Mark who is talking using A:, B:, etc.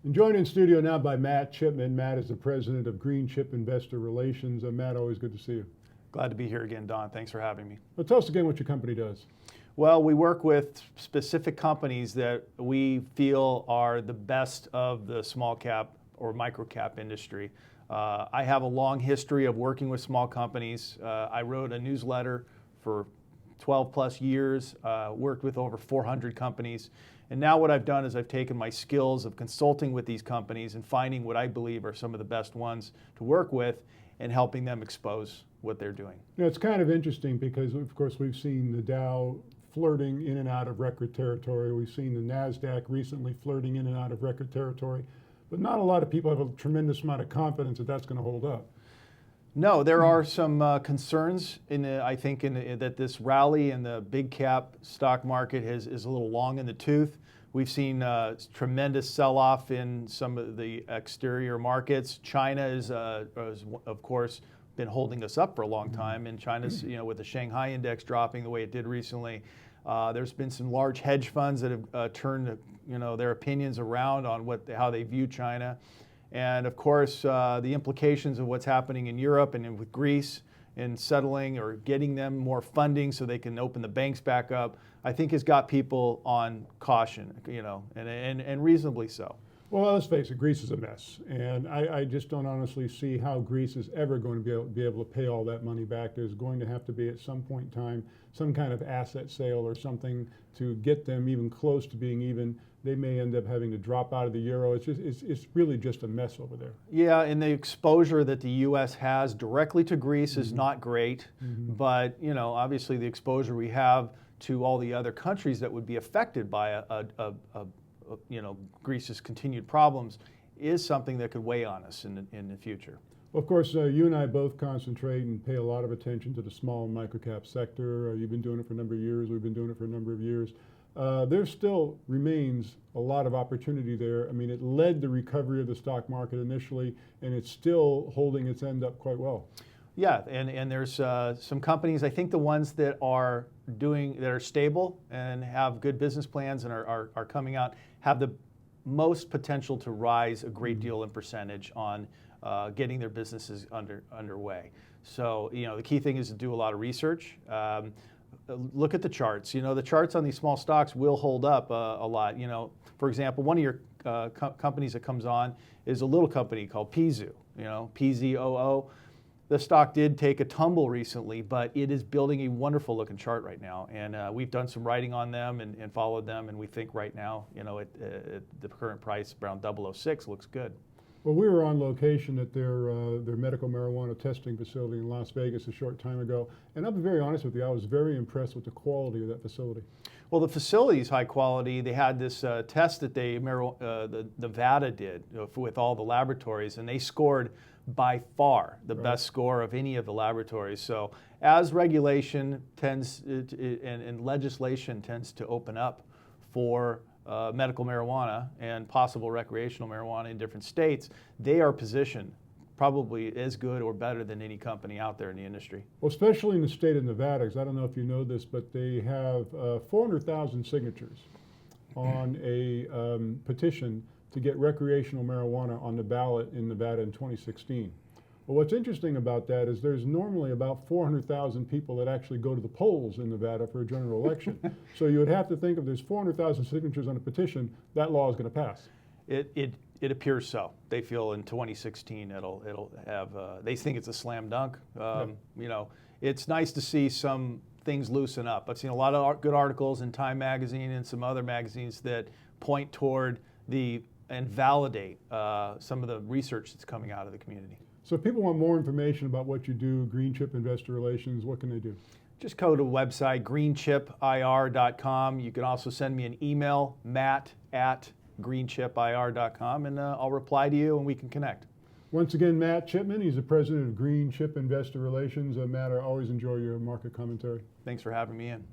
A: And joined in studio now by Matt Chipman. Matt is the president of Green Chip Investor Relations. Matt, always good to see you.
B: Glad to be here again, Don. Thanks for having me.
A: Well, tell us again what your company does.
B: Well, we work with specific companies that we feel are the best of the small cap or micro cap industry. I have a long history of working with small companies. I wrote a newsletter for 12 plus years, worked with over 400 companies. And now what I've done is I've taken my skills of consulting with these companies and finding what I believe are some of the best ones to work with and helping them expose what they're doing.
A: You know, it's kind of interesting because, of course, we've seen the Dow flirting in and out of record territory. We've seen the NASDAQ recently flirting in and out of record territory. But not a lot of people have a tremendous amount of confidence that that's going to hold up.
B: No, there are some concerns I think that this rally in the big cap stock market is a little long in the tooth. We've seen tremendous sell-off in some of the exterior markets. China is of course been holding us up for a long time, and China's, with the Shanghai index dropping the way it did recently. There's been some large hedge funds that have turned their opinions around on how they view China. And of course, the implications of what's happening in Europe and with Greece in settling or getting them more funding so they can open the banks back up, I think has got people on caution, and reasonably so.
A: Well, let's face it, Greece is a mess. And I just don't honestly see how Greece is ever going to be able to pay all that money back. There's going to have to be at some point in time some kind of asset sale or something to get them even close to being even. They may end up having to drop out of the euro. It's really just a mess over there.
B: Yeah, and the exposure that the U.S. has directly to Greece is not great. But obviously the exposure we have to all the other countries that would be affected by Greece's continued problems is something that could weigh on us in the future.
A: Well, of course, you and I both concentrate and pay a lot of attention to the small and microcap sector. You've been doing it for a number of years. We've been doing it for a number of years. There still remains a lot of opportunity there. I mean, it led the recovery of the stock market initially, and it's still holding its end up quite well.
B: Yeah, and there's some companies, I think the ones that are stable and have good business plans and are coming out, have the most potential to rise a great deal in percentage on getting their businesses underway. So, the key thing is to do a lot of research. Look at the charts. The charts on these small stocks will hold up a lot. For example, one of your companies that comes on is a little company called Pizoo, PZOO. The stock did take a tumble recently, but it is building a wonderful looking chart right now. And we've done some writing on them and followed them. And we think right now, at the current price around 006 looks good.
A: Well, we were on location at their medical marijuana testing facility in Las Vegas a short time ago, and I'll be very honest with you, I was very impressed with the quality of that facility.
B: Well, the facility is high quality. They had this test that the Nevada did with all the laboratories, and they scored by far the best score of any of the laboratories. So as regulation tends and legislation tends to open up for medical marijuana and possible recreational marijuana in different states, they are positioned probably as good or better than any company out there in the industry.
A: Well, especially in the state of Nevada, because I don't know if you know this, but they have 400,000 signatures on a petition to get recreational marijuana on the ballot in Nevada in 2016. Well, what's interesting about that is there's normally about 400,000 people that actually go to the polls in Nevada for a general election. So you would have to think if there's 400,000 signatures on a petition, that law is going to pass.
B: It appears so. They feel in 2016 it'll have. They think it's a slam dunk. It's nice to see some things loosen up. I've seen a lot of good articles in Time Magazine and some other magazines that point toward and validate some of the research that's coming out of the community.
A: So if people want more information about what you do, Green Chip Investor Relations, what can they do?
B: Just go to the website, greenchipir.com. You can also send me an email, matt@greenchipir.com, and I'll reply to you and we can connect.
A: Once again, Matt Chipman, he's the president of Green Chip Investor Relations. Matt, I always enjoy your market commentary.
B: Thanks for having me in.